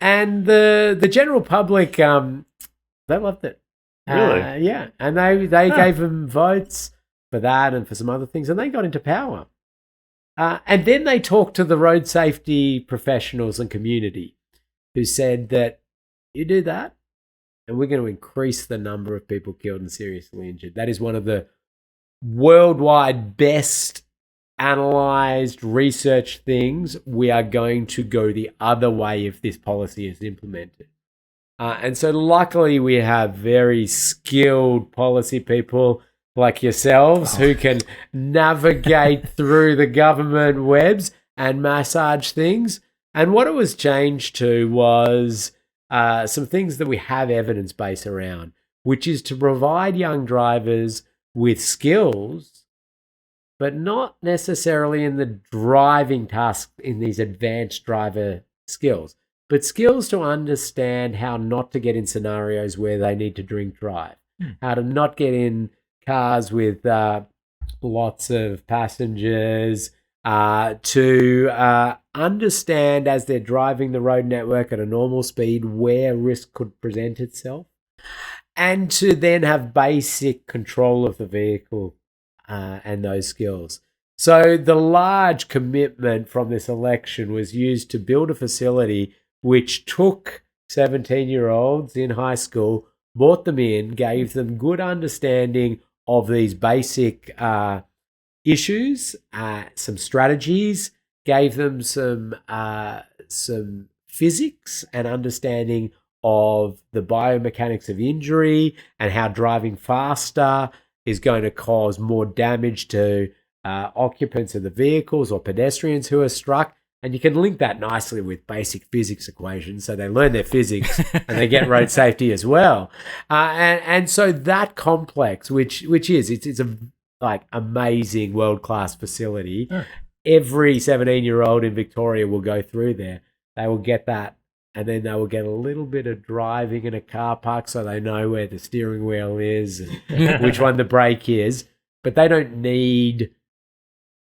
And the general public, they loved it. Really? Yeah. And they gave them votes for that and for some other things, and they got into power. And then they talked to the road safety professionals and community who said that you do that, and we're going to increase the number of people killed and seriously injured. That is one of the worldwide best analyzed research things. We are going to go the other way if this policy is implemented. And so luckily we have very skilled policy people like yourselves who can navigate through the government webs and massage things. And what it was changed to was some things that we have evidence base around, which is to provide young drivers with skills, but not necessarily in the driving task in these advanced driver skills, but skills to understand how not to get in scenarios where they need to drink drive, how to not get in cars with lots of passengers, to understand as they're driving the road network at a normal speed where risk could present itself, and to then have basic control of the vehicle and those skills. So the large commitment from this election was used to build a facility which took 17-year-olds in high school, brought them in, gave them good understanding of these basic issues, some strategies, gave them some physics and understanding of the biomechanics of injury and how driving faster is going to cause more damage to occupants of the vehicles or pedestrians who are struck. And you can link that nicely with basic physics equations. So they learn their physics and they get road safety as well. And so that complex, which is, it's a like amazing world-class facility. Yeah. Every 17-year-old in Victoria will go through there. They will get that. And then they will get a little bit of driving in a car park so they know where the steering wheel is and which one the brake is. But they don't need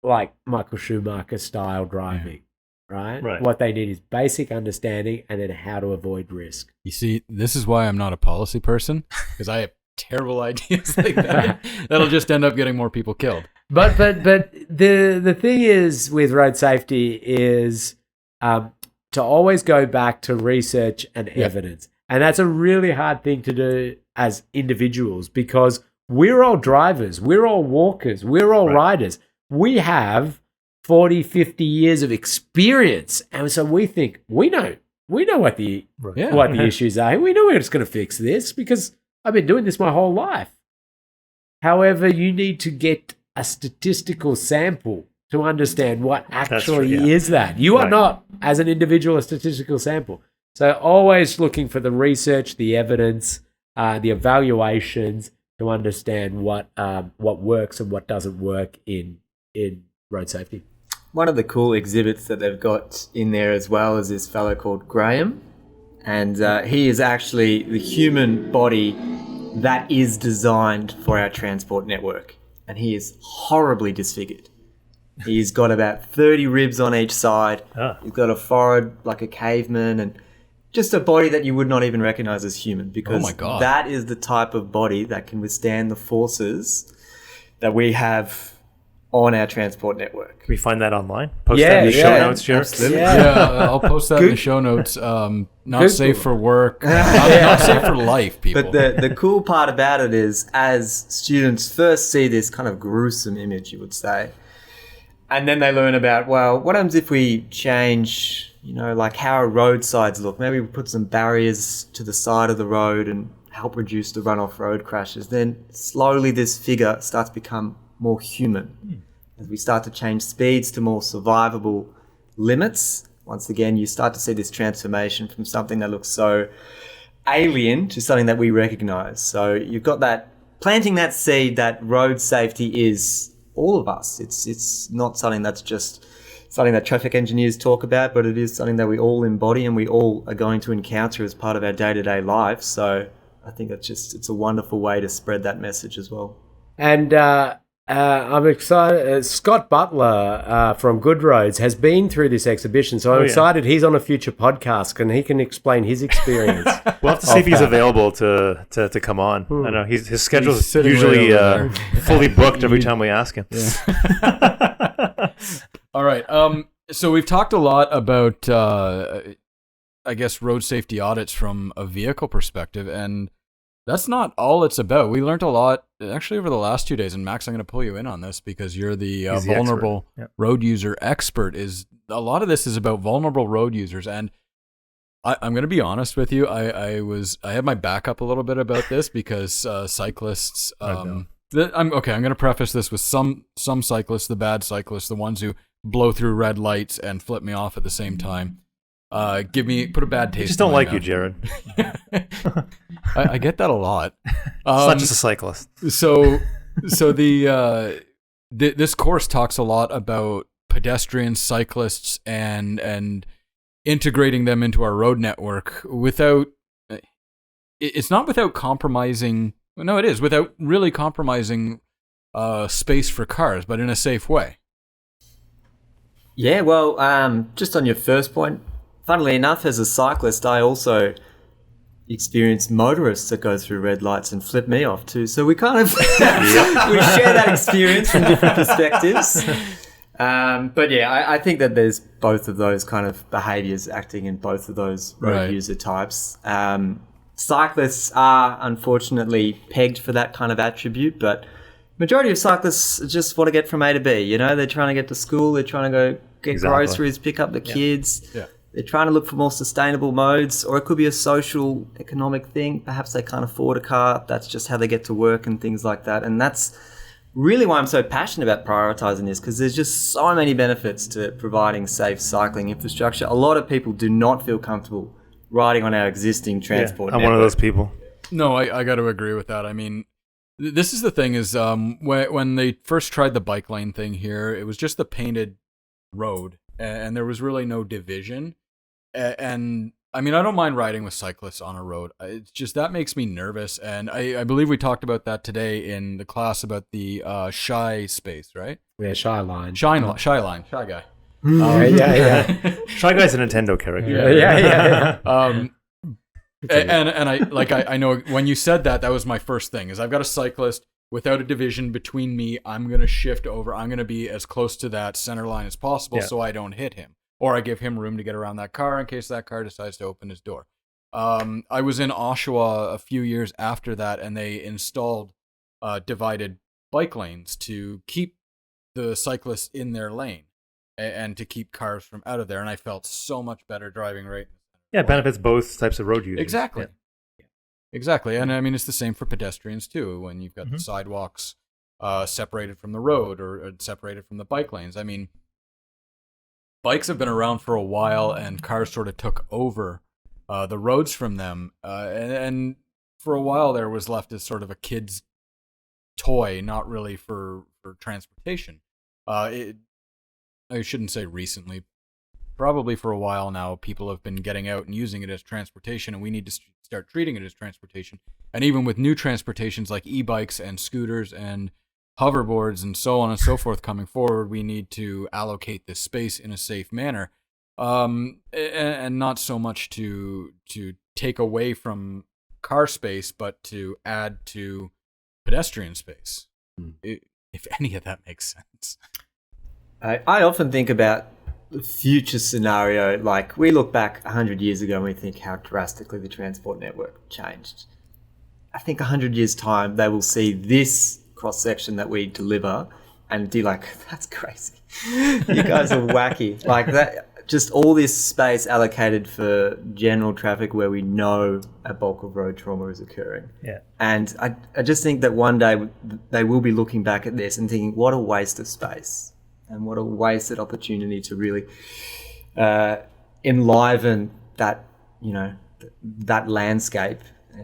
like Michael Schumacher style driving. Right? What they need is basic understanding and then how to avoid risk. You see, this is why I'm not a policy person, because I have terrible ideas like that. That'll just end up getting more people killed. But the thing is with road safety is to always go back to research and evidence. And that's a really hard thing to do as individuals because we're all drivers, we're all walkers, we're all riders. We have 40, 50 years of experience. And so we think, we know what the issues are. We know we're just going to fix this because I've been doing this my whole life. However, you need to get a statistical sample to understand what actually is that. You are not, as an individual, a statistical sample. So always looking for the research, the evidence, the evaluations to understand what works and what doesn't work in road safety. One of the cool exhibits that they've got in there as well is this fellow called Graham. And he is actually the human body that is designed for our transport network. And he is horribly disfigured. He's got about 30 ribs on each side. He's got a forehead like a caveman and just a body that you would not even recognize as human because that is the type of body that can withstand the forces that we have on our transport network. Can we find that online? Post that in the show notes, Jared? Absolutely. Yeah, I'll post that in the show notes. Not safe for work, not safe for life, people. But the cool part about it is, as students first see this kind of gruesome image, you would say, and then they learn about, well, what happens if we change, like how our roadsides look? Maybe we put some barriers to the side of the road and help reduce the runoff road crashes. Then slowly this figure starts to become more human. As we start to change speeds to more survivable limits, once again, you start to see this transformation from something that looks so alien to something that we recognize. So you've got that, planting that seed that road safety is all of us. It's not something that's just something that traffic engineers talk about, but it is something that we all embody and we all are going to encounter as part of our day-to-day life. So I think it's a wonderful way to spread that message as well. And I'm excited. Scott Butler from Good Roads has been through this exhibition, so I'm excited he's on a future podcast and he can explain his experience. We'll have to see if he's available to come on. I know his schedule is usually fully booked every time we ask him. Yeah. All right. So we've talked a lot about, I guess, road safety audits from a vehicle perspective, and that's not all it's about. We learned a lot actually over the last 2 days, and Max, I'm going to pull you in on this because you're the vulnerable road user expert. Is a lot of this is about vulnerable road users, and I'm going to be honest with you. I had my back up a little bit about this because cyclists. I'm going to preface this with some cyclists, the bad cyclists, the ones who blow through red lights and flip me off at the same time. Put a bad taste. I just don't in my like mouth. you, Jared. I get that a lot. It's not just a cyclist. So this course talks a lot about pedestrians, cyclists, and integrating them into our road network without. It's not without compromising. No, it is without really compromising space for cars, but in a safe way. Yeah, well, just on your first point, funnily enough, as a cyclist, I also experience motorists that go through red lights and flip me off too. So we kind of we share that experience from different perspectives. But yeah, I think that there's both of those kind of behaviours acting in both of those road user types. Cyclists are unfortunately pegged for that kind of attribute, but majority of cyclists just want to get from A to B. They're trying to get to school, they're trying to go get groceries, pick up the kids. Yeah. They're trying to look for more sustainable modes, or it could be a social, economic thing. Perhaps they can't afford a car. That's just how they get to work and things like that. And that's really why I'm so passionate about prioritising this, because there's just so many benefits to providing safe cycling infrastructure. A lot of people do not feel comfortable riding on our existing transport network. I'm one of those people. No, I got to agree with that. I mean, this is the thing is when they first tried the bike lane thing here, it was just the painted road and there was really no division. And I mean, I don't mind riding with cyclists on a road. It's just that makes me nervous. And I believe we talked about that today in the class about the shy space, right? Yeah, shy line. Shy line. Shy guy. Yeah. Shy Guy's a Nintendo character. Yeah. And I know when you said that was my first thing is I've got a cyclist without a division between me. I'm going to shift over. I'm going to be as close to that center line as possible so I don't hit him, or I give him room to get around that car in case that car decides to open his door. I was in Oshawa a few years after that, and they installed divided bike lanes to keep the cyclists in their lane and to keep cars from out of there. And I felt so much better driving right. Yeah, it benefits both types of road users. Exactly. Yeah. Exactly. And I mean, it's the same for pedestrians too, when you've got the sidewalks separated from the road or separated from the bike lanes. I mean, bikes have been around for a while and cars sort of took over the roads from them. And for a while there was left as sort of a kid's toy, not really for transportation. I shouldn't say recently. Probably for a while now, people have been getting out and using it as transportation, and we need to start treating it as transportation. And even with new transportations like e-bikes and scooters and hoverboards and so on and so forth coming forward, we need to allocate this space in a safe manner, and not so much to take away from car space, but to add to pedestrian space. if any of that makes sense. I often think about the future scenario, like we look back 100 years ago and we think how drastically the transport network changed. I think 100 years' time, they will see this cross-section that we deliver and be like, that's crazy. You guys are wacky. Like that, just all this space allocated for general traffic where we know a bulk of road trauma is occurring. Yeah. And I just think that one day they will be looking back at this and thinking, what a waste of space and what a wasted opportunity to really enliven that, that landscape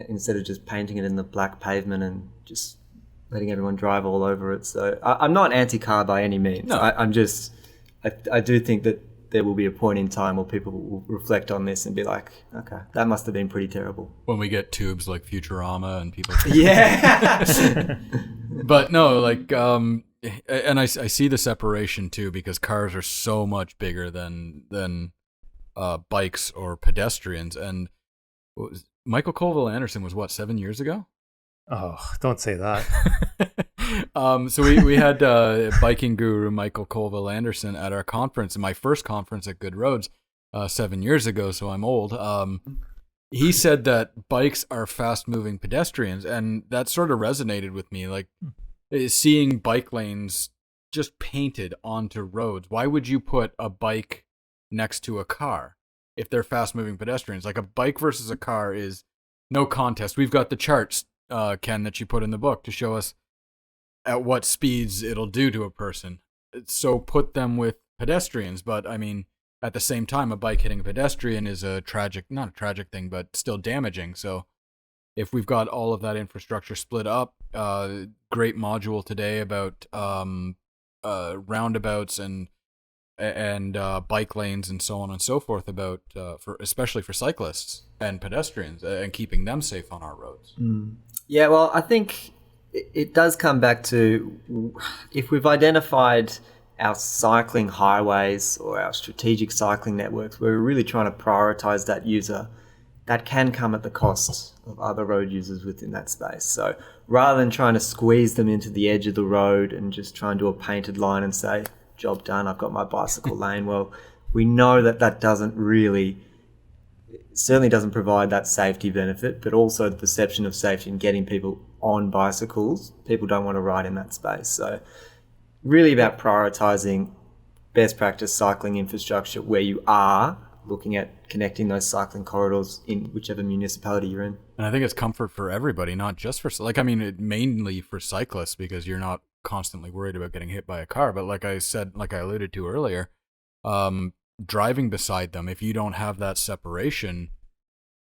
instead of just painting it in the black pavement and just letting everyone drive all over it. So I'm not anti-car by any means. No. I do think that there will be a point in time where people will reflect on this and be like, okay, that must have been pretty terrible. When we get tubes like Futurama and people... Yeah. But no, like, and I see the separation too, because cars are so much bigger than bikes or pedestrians. And Michael Colville Anderson was what, 7 years ago? Oh, don't say that. So we had biking guru Michael Colville Anderson at our conference, my first conference at Good Roads, 7 years ago. So I'm old. He said that bikes are fast-moving pedestrians, and that sort of resonated with me. Like seeing bike lanes just painted onto roads. Why would you put a bike next to a car if they're fast-moving pedestrians? Like a bike versus a car is no contest. We've got the charts, Ken, that you put in the book to show us at what speeds it'll do to a person. So put them with pedestrians. But I mean, at the same time, a bike hitting a pedestrian is not a tragic thing, but still damaging. So if we've got all of that infrastructure split up, great module today about roundabouts and bike lanes and so on and so forth, about especially for cyclists and pedestrians and keeping them safe on our roads. Yeah, well, I think it does come back to, if we've identified our cycling highways or our strategic cycling networks, we're really trying to prioritize that user, that can come at the cost of other road users within that space. So rather than trying to squeeze them into the edge of the road and just try and do a painted line and say, job done, I've got my bicycle lane. Well, we know that certainly doesn't provide that safety benefit, but also the perception of safety and getting people on bicycles. People don't want to ride in that space. So really about prioritizing best practice cycling infrastructure where you are, looking at connecting those cycling corridors in whichever municipality you're in. And I think it's comfort for everybody, not just for, mainly for cyclists, because you're not constantly worried about getting hit by a car. But like I alluded to earlier, driving beside them, if you don't have that separation,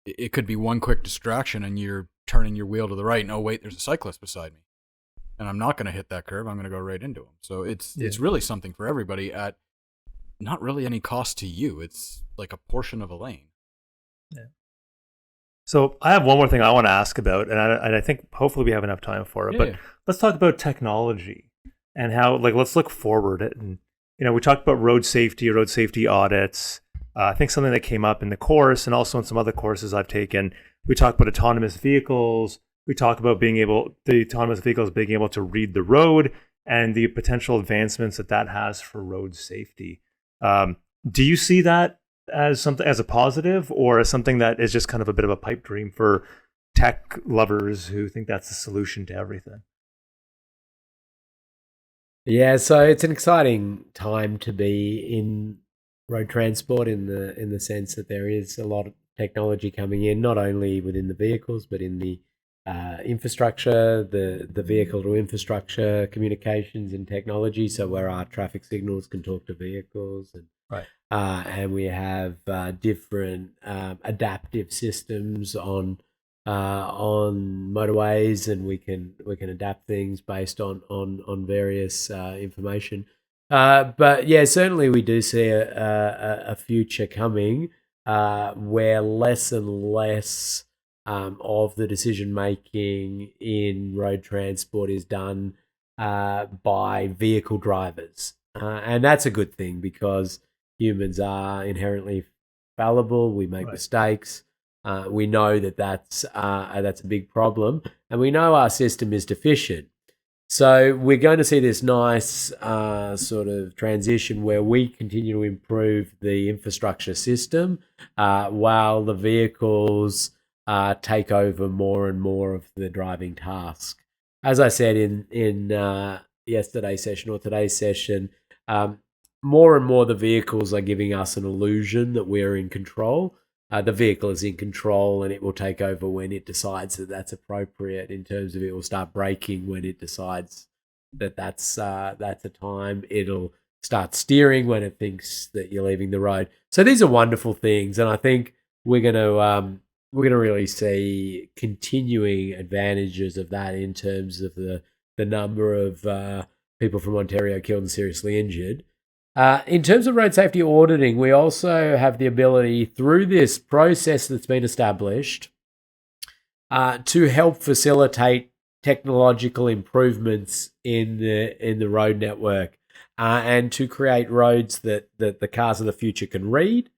it could be one quick distraction and you're turning your wheel to the right and, oh wait, there's a cyclist beside me and I'm not going to hit that curb, I'm going to go right into him. So it's really something for everybody at not really any cost to you. It's like a portion of a lane. Yeah. So I have one more thing I want to ask about, and I think hopefully we have enough time for it, let's talk about technology and how, let's look forward at, and we talked about road safety audits. I think something that came up in the course and also in some other courses I've taken, we talked about autonomous vehicles. We talk about the autonomous vehicles being able to read the road and the potential advancements that has for road safety. Do you see that as a positive, or as something that is just kind of a bit of a pipe dream for tech lovers who think that's the solution to everything? Yeah, so it's an exciting time to be in road transport in the sense that there is a lot of technology coming in, not only within the vehicles, but in the infrastructure, the vehicle to infrastructure communications and technology. So where our traffic signals can talk to vehicles, and and we have different adaptive systems on motorways, and we can adapt things based on various information. But yeah, certainly we do see a future coming where less and less of the decision making in road transport is done by vehicle drivers, and that's a good thing because humans are inherently fallible. We make mistakes. We know that's a big problem, and we know our system is deficient. So we're going to see this nice sort of transition where we continue to improve the infrastructure system while the vehicles take over more and more of the driving task. As I said in yesterday's session or today's session, more and more the vehicles are giving us an illusion that we're in control. The vehicle is in control and it will take over when it decides that that's appropriate, in terms of it will start braking when it decides that that's a time. It'll start steering when it thinks that you're leaving the road. So these are wonderful things, and I think we're going to really see continuing advantages of that in terms of the number of people from Ontario killed and seriously injured. In terms of road safety auditing, we also have the ability, through this process that's been established, to help facilitate technological improvements in the road network, and to create roads that the cars of the future can read,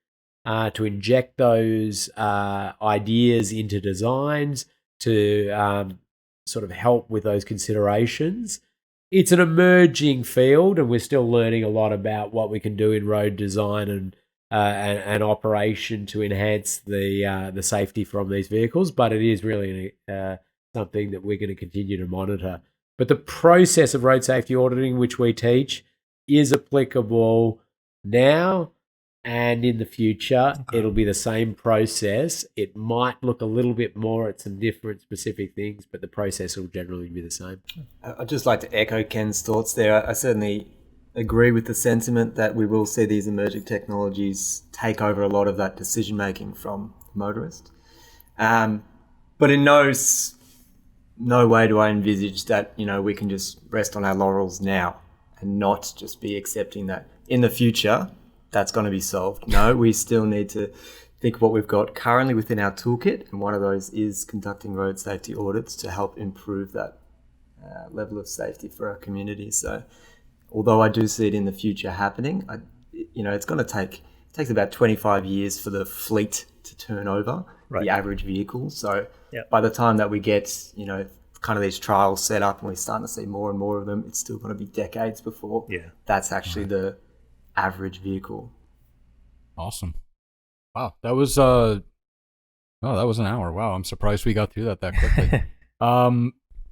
to inject those ideas into designs, to sort of help with those considerations. It's an emerging field, and we're still learning a lot about what we can do in road design and operation to enhance the safety from these vehicles. But it is really something that we're going to continue to monitor. But the process of road safety auditing, which we teach, is applicable now and in the future. It'll be the same process. It might look a little bit more at some different specific things, but the process will generally be the same. I'd just like to echo Ken's thoughts there. I certainly agree with the sentiment that we will see these emerging technologies take over a lot of that decision making from the motorist. But in no way do I envisage that, we can just rest on our laurels now and not just be accepting that in the future that's going to be solved. No, we still need to think what we've got currently within our toolkit, and one of those is conducting road safety audits to help improve that level of safety for our community. So although I do see it in the future happening, it's going to takes about 25 years for the fleet to turn over, the average vehicle. So by the time that we get, kind of these trials set up and we're starting to see more and more of them, it's still going to be decades before that's actually the average vehicle. Awesome. Wow. That was an hour. Wow. I'm surprised we got through that quickly.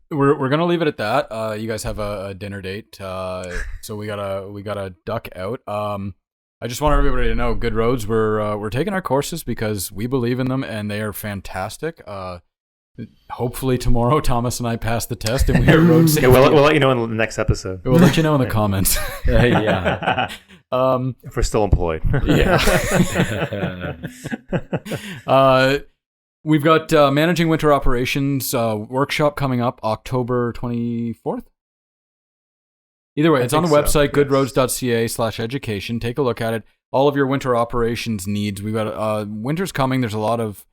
We're going to leave it at that. You guys have a dinner date. So we gotta duck out. I just want everybody to know, Good Roads, we're taking our courses because we believe in them and they are fantastic. Hopefully tomorrow Thomas and I pass the test and we are road safety. We'll let you know in the next episode. We'll let you know in the comments. Yeah. If we're still employed. We've got Managing Winter Operations workshop coming up October 24th. Either way, it's on the website, goodroads.ca/education. Take a look at it. All of your winter operations needs. We've got winter's coming. There's a lot of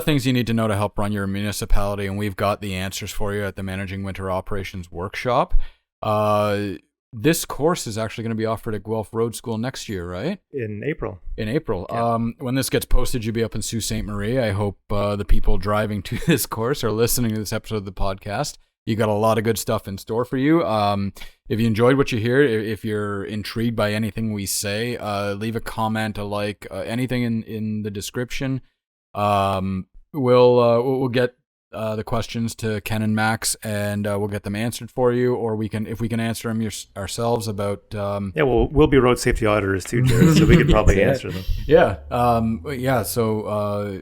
things you need to know to help run your municipality, and we've got the answers for you at the Managing Winter Operations workshop. This course is actually going to be offered at Guelph Road School next year, right? In April. Yeah. When this gets posted, you'll be up in Sault Ste. Marie. I hope the people driving to this course or listening to this episode of the podcast, you got a lot of good stuff in store for you. If you enjoyed what you hear, if you're intrigued by anything we say, leave a comment, a like, anything in the description. We'll get the questions to Ken and Max, and we'll get them answered for you, or if we can answer them ourselves about. We'll be road safety auditors too, Jared, so we could probably answer them. Yeah. So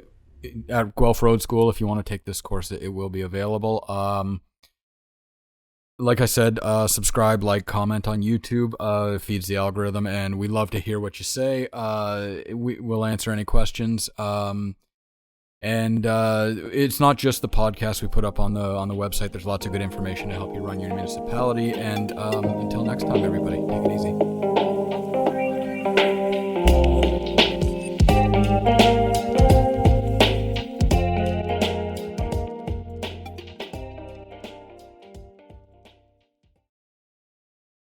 at Guelph Road School, if you want to take this course, it will be available. Like I said, subscribe, like, comment on YouTube. It feeds the algorithm, and we love to hear what you say. We'll answer any questions. And it's not just the podcast we put up on the website. There's lots of good information to help you run your municipality. And until next time, everybody, take it easy.